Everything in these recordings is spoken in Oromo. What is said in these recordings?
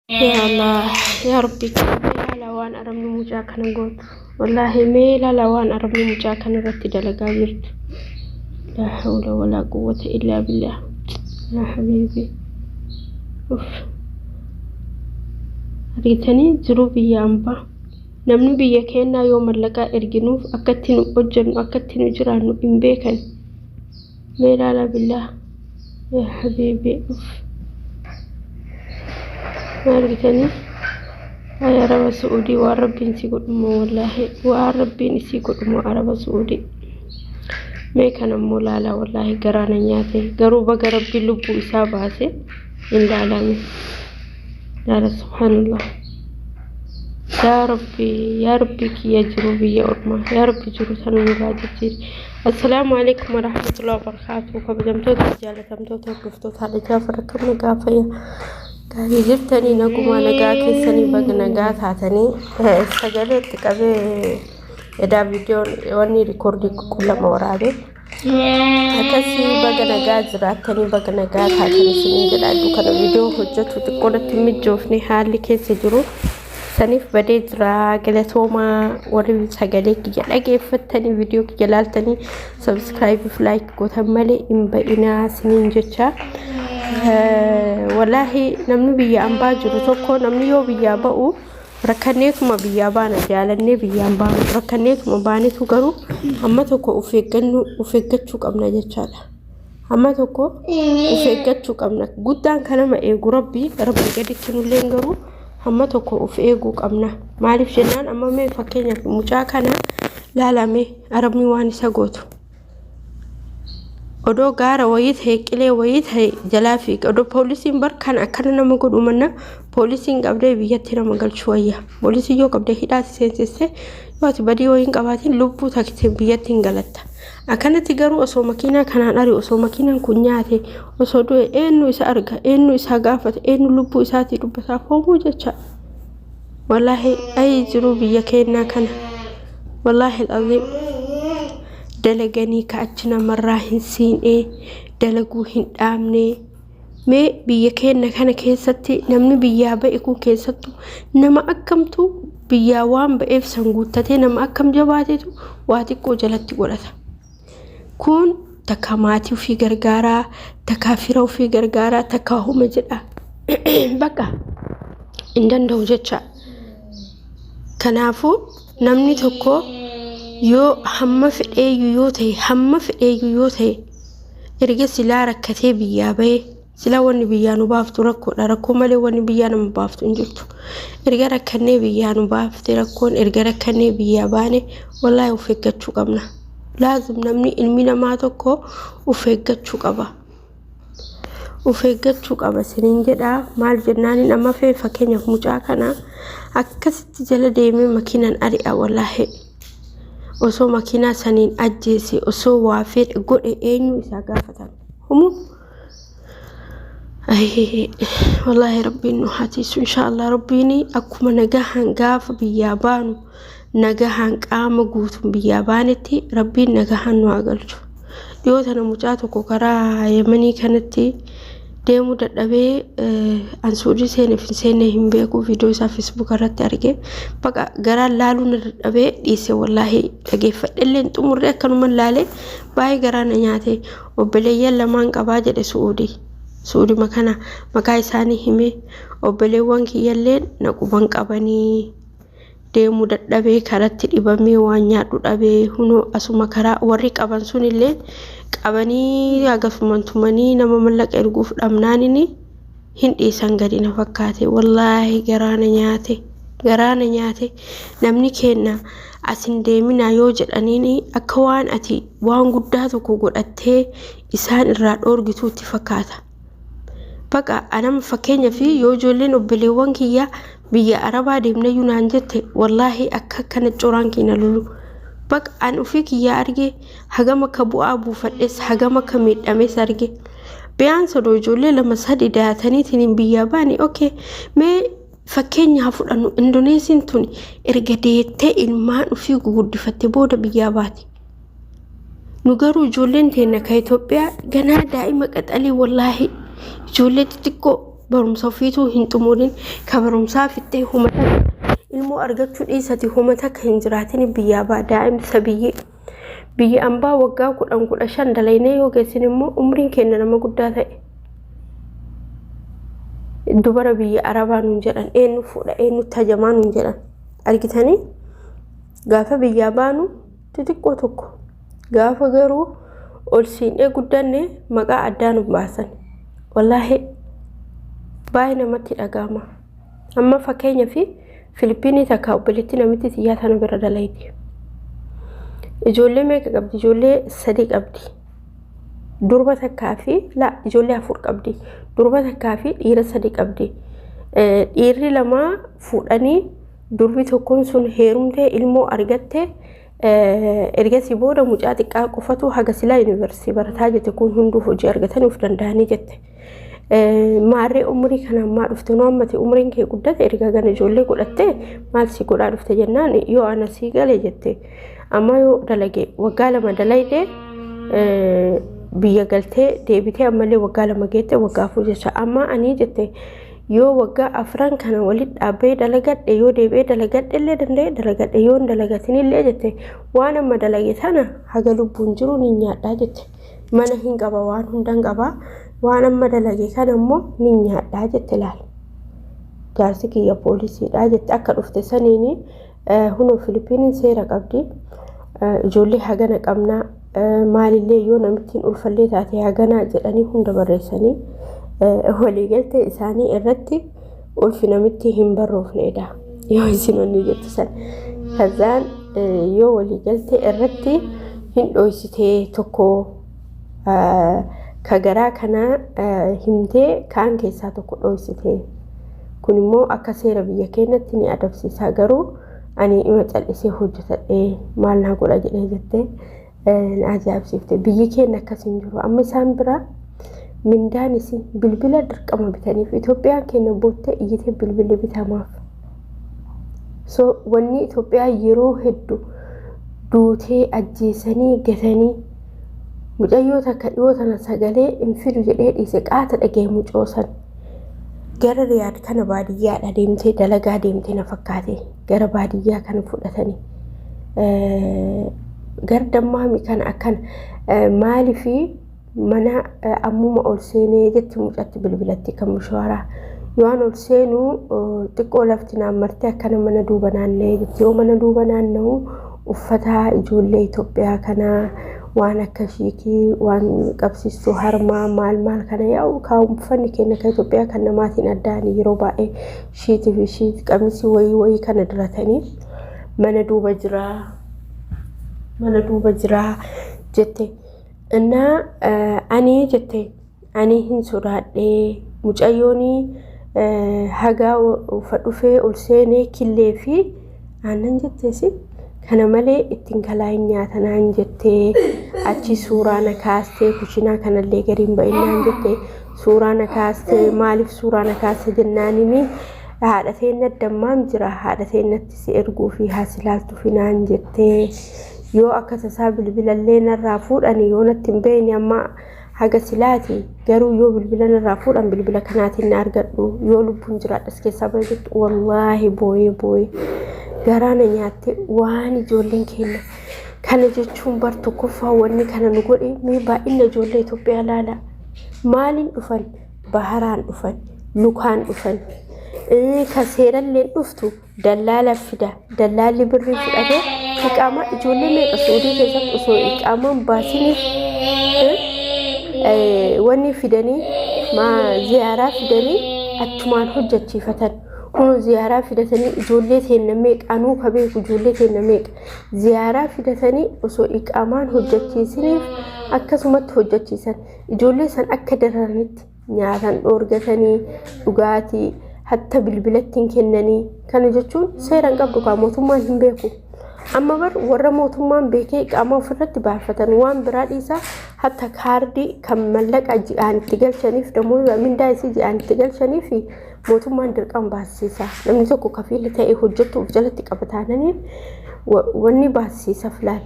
يا الله يا ربي ميلا لوان أرمي مجاكنا نقول والله ميلا لوان أرمي مجاكنا رتي دلقا جرت لا حول ولا قوة إلا بالله يا حبيبي أوف ريتني جروبي يامبا نمني بيا كينا يوم اللقاء إرجنوف أكتنو أجن أكتنو جرانو إمبيكن ميلا لا بالله يا حبيبي أوف مارجتني يا رب سعودي وربي نسيقول مو والله وربي نسيقول مو عرب سعودي ما كان مولالا والله قرانا نياتي قروبا قربي لبو إساباسي إلا علامي لا سبحان الله يا ربي كي يجروبي يا أرما يا ربي جروسنا مبادتين السلام عليكم ورحمة الله وبركاته كبدمتوت رجالة تمتوت وقفتوت على جافر كم نقافية قالي جبتني نقوما نقاكي سني بق نقات هاتني سجلت كبه يدا فيديو واني ريكوردي كل ما ورابي أكسي بق نقات زراتني بق نقات هاتني سنين جلادو كان فيديو حجته تقولت تمجوفني حالي كيس جرو سنيف بديت را قلتوما وري سجلك جلاقي فتني فيديو جلالتني سبسكرايب فلايك قوتمالي إن بقينا سنين جتشا والله نمني بيا أمبا جرتوكو نمني يو بيا باو ركنيك ما بيا بانا جالني بيا أمبا ركنيك ما باني تجرو أما توكو أفكتشوك أمنا جتشا أما توكو أفكتشوك أمنا قدام كلام ربي قد كنوا لينجرو أما توكو أفكوك أمنا معرف جنان أما مي فكينا في مجاكنا لا مي أربني واني سقوتو odoo gaara wayit heeqilee wayit jalaafi odoo poolisiin barkaan akkana nama godhu manna poolisiin qabdee biyyatti nama galchu wayya poolisiin yoo qabdee hidhaati seensiste yoo ati badii wayin qabaatiin lubbuu takkitee biyyatti hin galatta akkanatti garuu osoo makiinaa kanaan ari osoo makiinaan kun nyaate osoo du'e eenyu isa arga eenyu isa gaafata eenyu lubbuu isaatii dubbataa foomuu jecha wallaahi ay jiru biyya keenyaa kana wallaahi alazim دلقني كأجنا مرة هنسين دلقو هندامني ما بيكين كان كيستي نمني بيابا يكون كيستو نما أكمتو بياوان بإف سنغوتتي نما أكم جباتيتو واتيكو جلتي قولتا كون تكاماتي في غرغارا تكافيرو في غرغارا تكاهو مجدا بقى عندن دوجتشا كنافو نمني توكو yoo hamma fedheeyyuu yoo ta'e erga silaa rakkatee biyyaa bahee silaa wanni biyyaa nu baaftu rakkoodha rakkoo malee wanni biyyaa nama baaftu hin jirtu erga rakkannee biyyaa nu baafte rakkoon erga rakkannee biyyaa baane wallaahi of eeggachuu qabna laazim namni ilmi namaa tokko of eeggachuu qaba siniin jedhaa maal jennaaniin amma fakkeenyaaf mucaa kana akkasitti jala deemee makiinaan ari'a wallaahi osoo makiinaa saniin ajjeese osoo waa fedhe godhe eenyu isaa gaafatan humu wallahi rabbiin nu hatiisu inshaallah rabbiini akkuma nagahaan gaafa biyyaa baanu nagahaan qaama guutuun biyyaa baanetti rabbiin nagahaan nu agalchu dhiyoo tana mucaa tokko karaa yemanii kanatti deemu dadhabee ansuudii seene hin beeku viidiyoo isaa Facebook irratti arge baqa garaa laaluun dadhabee dhiise wallaahi dhageeffadhelleen xumurree akkanuma laalee baay'ee garaa na nyaate obboleeyyan lamaan qabaa jedhe suudii makana maqaa isaanii hime obboleewwan kiyyalleen na quban qabanii deemu dadhabee karatti dhibamee waan nyaadhu dhabee hunoo asuma karaa warri qaban sunillee qabanii agasumantumanii nama mallaqa erguuf dhamnaanini hin dhiisan gadi na fakkaate wallaahi garaana nyaate namni kenna asin deemina yoo jedhaniini akka waan ati waan guddaa tokko godhattee isaan irraa dhoorgituutti fakkaata baqa anama fakkeenya fi yoo ijoolleen obboleewwan kiyyaa biyya arabaa deemna yunaan jette wallaahi akka kana coraan keena lulu bak an ufii kiyyaa arge hagama ka bu'aa buufadhes hagama ka miidhames arge biyaan sodoo ijoollee lama sadi daataniitiin biyyaa baane okay mee fakkeenya fudhannu indoneesiin tuni erga deettee ilmaan ufii guguddifatte booda biyyaa baati nu garuu ijoolleen teenya ka Itoophiyaa ganaa daa'ima qaxalii wallaahi ijoollee xixiqqoo barumsa ofiituu hin xumurin ka barumsaa fittee humata ilmoo argachuu dhiisati humata kan hin jiraatin biyyaa baa daa'imsa biyya ambaa waggaa 15 dalaynee yoo geessin immoo umriin keenya nama guddaa ta'e dubara biyya arabaa nuun jedhan eenyu fuudha eenyu tajamaa nuun jedhan argitanii gaafa biyyaa baanu xixiqqoo tokko gaafa garuu ol siinee guddanne maqaa addaan baasan wallaahi baay'ee namatti dhagahama amma fakkeenya fi Filipiinii takka obboleetti namitti xiyyaa sana bira dalayti ijoollee meeqa qabdi ijoollee 3 qabdi durba takkaa fi ijoollee 4 qabdi durba takkaa fi dhiira 3 qabdi dhiirri 2 fuudhanii durbi tokkoon sun heerumtee ilmoo argatte ergasii booda mucaa xiqqaa qofatu haga silaa yuunivarsiitii barataa jette kun hunduu hojii argatanii of danda'anii jette maarree umrii kana ammaa dhufte noo ammati umriin kee guddate erga gana ijoollee godhatte maal si godhaa dhufte jennaan yoo ana sii galee jette amma yoo dalage waggaa 2 dalayde biyya galtee deebitee ammallee waggaa 2 geette waggaa 4 jecha amma ani jette yoo waggaa 4 kana walitti dhaabee dalagadhe yoo deebee dalagadhe illee danda'e dalagadhe yoo dalagatin illee jette waan amma dalage sana haga lubbuun jiru ni nyaadhaa jette mana hin qaba waan hundan qaba waan amma dalage kana immoo ni nyaadhaa jette laal jaarsi kiyya poolisiidha jette akka dhufte saniini huno Filipiiniin seera qabdi ijoollee hagana qabnaa maalillee yoo namittiin ulfallee taate hagana jedhanii hunda barreessanii walii galtee isaanii irratti ulfi namitti hin barroofneedha yoo isin onni jettu san kazaan yoo walii galtee irratti hin dhoysitee tokko kagaraa kana himtee kaan keessaa tokko dhoysitee kun immoo akka seera biyya keenyatti ni adabsiisa garuu ani ima callisee hojjetadhee maal naa godha jedhee jettee ajaa'ibsiifte biyyi keenya akkasiin jiru amma isaan bira mindaanis bilbila dirqama bitaniif Itoophiyaa keenya boottee iyyitee bilbilli bitamaaf so wanni Itoophiyaa yeroo hedduu duutee ajjeesanii gatanii mucayyoota akka dhiyootana sagalee infidu jedhee dhiise qaata dhagee mucoosan gara riyaad kana baadiyyaadha deemtee dalagaa deemtee na fakkaate gara baadiyyaa kana fudhatanii gara dammaami kana akkan maalifi mana ammuma ol seenee jetti mucatti bilbilatti kan mushawara yoon ol seenuu xiqqoo lafti naammartee akkana mana duuba naanna'ee jetti yoo mana duuba naanna'u uffata ijoollee Itoophiyaa kana waan akka shiikii waan qabsiistu harmaa maal kana yaa'u kaa'u uffanni keenya kan Itoophiyaa kan namaatiin addaan yeroo baay'ee shiitii fi shiit qamisi wayii kana diratanii mana duuba jira jette innaa ani jette ani hin sodaadhee mucayyooni hagaa ufadhufee ol seenee killee fi aannan jetteesi kana malee ittiin kalaayin nyaatanaan jettee achi suuraa na kaastee kushinaa kanallee gariin ba'innaan jettee suuraa na kaastee maaliif suuraa na kaaste jennaanini haadha teenya dammaam jira haadha teenyatti si erguu fi haasilaaltu finaan jettee yoo akka tasaa bilbilallee narraa fuudhani yoo natti hin beekne amma haga silaati garuu yoo bilbila narraa fuudhan bilbila kanaatiin na argadhu yoo lubbuun jiraadhas keessaa baay'eetu wallaahi booyee garaana nyaatte waan ijoolleen keenya kana jechuun bar tokkoffaa wanni kana nu godhe mee baay'ina ijoollee Itoophiyaa laala maaliin dhufan baharaan dhufan lukaan dhufan ka seeralleen dhuftu dallaala fida dallaalli birrii fudhate iqaama ijoollee meeqa soodii keessatti osoo iqaamaan baasiniif wanni fidanii ziyaaraa fidanii achumaan hojjechiifatan kun ziyaaraa fidatanii ijoollee teenya meeqa anuu ka beeku ijoollee teenya meeqa ziyaaraa fidatanii osoo iqaamaan hojjechiisiniif akkasumatti hojjechiisan ijoollee san akka dararanitti nyaatan dhoorgatanii dhugaatii hatta bilbilattiin kennanii kana jechuun seeraan qabdu kaa mootummaan hin beeku amma bar warra mootummaan beekee iqaamaa ofirratti baafatan waan biraa dhiisaa hatta kaardii kan mallaqa ji'aan itti galchaniif damoo mindaa isii ji'aan itti galchaniif mootummaan dirqama baasisiisa namni tokko kafiilli ta'ee hojjetu of jalatti qabataananiin wanni baasisiisa filaan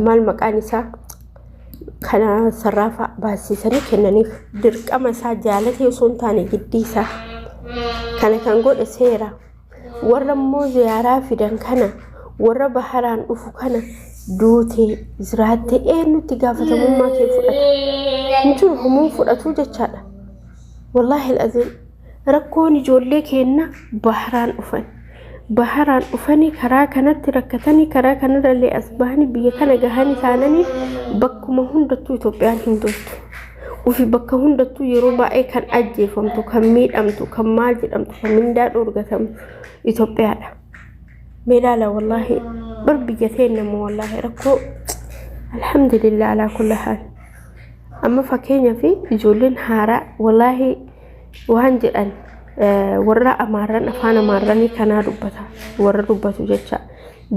maal maqaan isaa kana sarrafa baasisanii kennaniif dirqama isaa jaalatee osoo hin taane giddiisa kana kan godhe seera warra immoo ziyaaraa fidan kana warra baharaan dhufu kana duute ziraatte eenyutti gaafatamummaa kee fudhata intuu humuu fudhatu jechaadha wallahi alazim rakkoon ijoollee kenna baharaan dhufanii karaa kanatti rakkatanii karaa kanarrallee asbaahanii biyya kana gahanii taananii bakkuma hundattuu Itoophiyaan hin toltu ufi bakka hundattuu yeroo baay'ee kan ajjeefamtu kan miidhamtu kan maal jedhamtu kan mindaa dhoorgatamtu Itoophiyaadha meelaala wallahi barbiyyateen nama wallahi rakkoo alhamdulillah ala kulli haal amma fakkeenya fi ijoolleen haaraa wallahi waan jedhan warra amaaran afaan amaaranii kana dubbata warra dubbatu jecha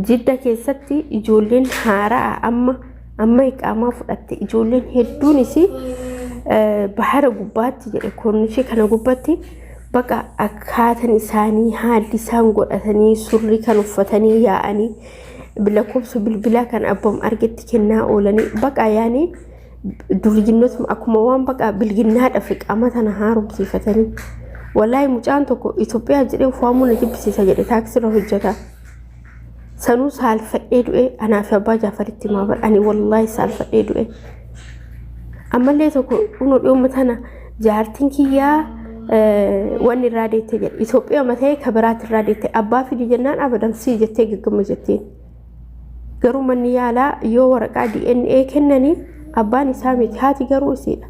jidda keessatti ijoolleen haaraa amma iqaamaa fudhatte ijoolleen hedduun isi bahara gubbaatti jedhe koonnishi kana gubbaatti baqa akkaataan isaanii haalli isaan godhatanii surri kan uffatanii yaa'anii lakkoofsa bilbilaa kan abbam argetti kennaa oolanii baqa yaani durjinnotuma akkuma waan baqa bilginnaadhaaf iqaama tana haaromsiifatanii wallahi mucaan tokko Itoophiyaa jedhee uffaamuu na jibbisiisa jedhe taaksirra hojjeta sanuu saalfadhee du'e anaaf abbaa Jaafaritti maabar ani wallahi saalfadhee du'e ammallee tokko unu dhiyoo tana jaartiin kiyyaa wanni irraa deette jedhe Itoophiyaa matee kabiraatti irraa deette abbaa fidi jennaan abadamsii jettee gaggama jetteen garuu manni yaalaa yoo waraqaa DNA kennanii abbaan isaa miti haati garuu isiidha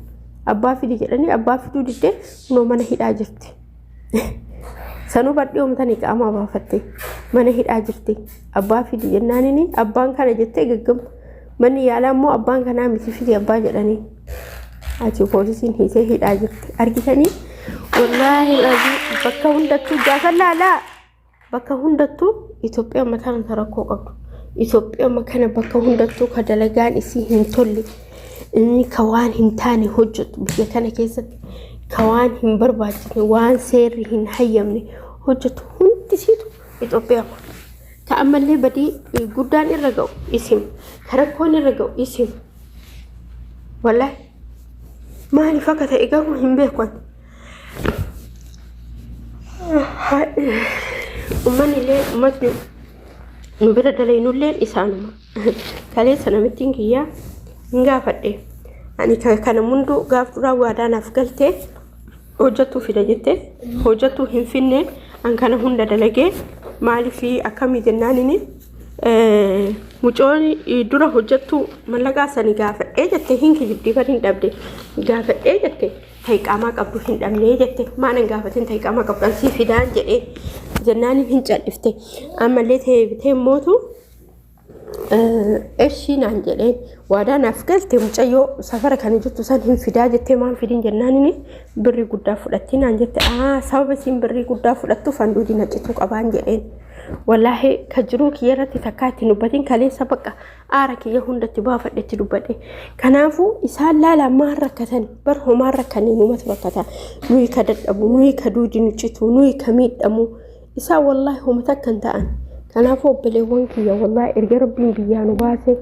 abbaa fidi jedhanii abbaa fiduu diddee kunoo mana hidhaa jirti sanuu badhii omtanii qaamaa baafatte mana hidhaa jirti abbaa fidi jennaanini abbaan kana jettee gaggama manni yaalaa immoo abbaan kanaa miti fidi abbaa jedhanii achi poolisiin hiisee hidhaa jirti argitanii wallahi bakka hundattuu jaafallaalaa bakka hundattuu Itoophiyaa mataan rakkoo qabdu Itoophiyaa makana bakka hundattuu ka dalagaan isii hin tolle inni kawaan hin taane hojjetu biyya kana keessatti kawaan hin barbaachifne waan seerri hin hayyamne hojjetu hundi siitu Itoophiyaa ka ammallee badii guddaan irra ga'u isin karakkoon irra ga'u isin wallahi maaliif akka ta'e garuu hin beekan ummatni nu bira dalaynulleen isaanuma kaleessa namittiin kiyyaa ngaafadhe ani kana mundu gaaf duraa waadaanaaf galtee hojjattuu fida jette hojjattuu hin finne an kana hunda dalagee maaliif akkamii jennaanini mucooni dura hojjattuu mallaqaa sani gaafadhee jette hin kijibdii bar hin dhabde gaafadhee jette taiqaamaa qabdu hin dhabnee jette maanan gaafatin taiqaamaa qabdan sii fidaan jedhee jennaanin hin cal'ifte ammallee teebitee mootu eshiinaan jedheen waadaanaaf galte mucayyoo safara kana jettu san hin fidaa jettee maan fidin jennaanini birrii guddaa fudhattinaan jette sababa isiin birrii guddaa fudhattu fanduudi naqituu qabaan jedheen wallahi ka jiruu kiyyarratti takkaa itti dubbatin kaleessa baqa aara kiyya hundatti baafadhetti dubbadhe kanaafuu isaan laala maan rakkatan bar homaan rakkanii numatu rakkata nuyi ka dadhabu nuyi ka duudi nucitu nuyi ka miidhamu isaa wallahi homata akkan ta'an kanaafuu obboleewwan kiyya wallahi erga rabbiin biyyaa nu baase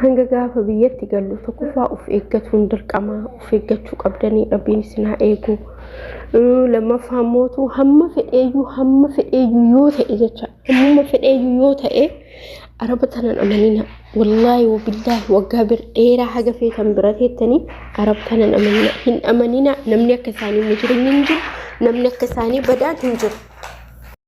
hanga gaafa biyyatti gallu tokkoffaa of eeggatuun dirqama of eeggachuu qabdanii rabbiin isinaa eegu lammaffaa mootu hamma fedheeyyuu yoo ta'e jecha hamma fedheeyyuu yoo ta'e araba tanan amanina wallahi wabillahi waggaa bir dheeraa haga feetan bira teettanii arab tanan amanina hin amanina namni akka isaanii mujrimin jiru namni akka isaanii badaan hin jiru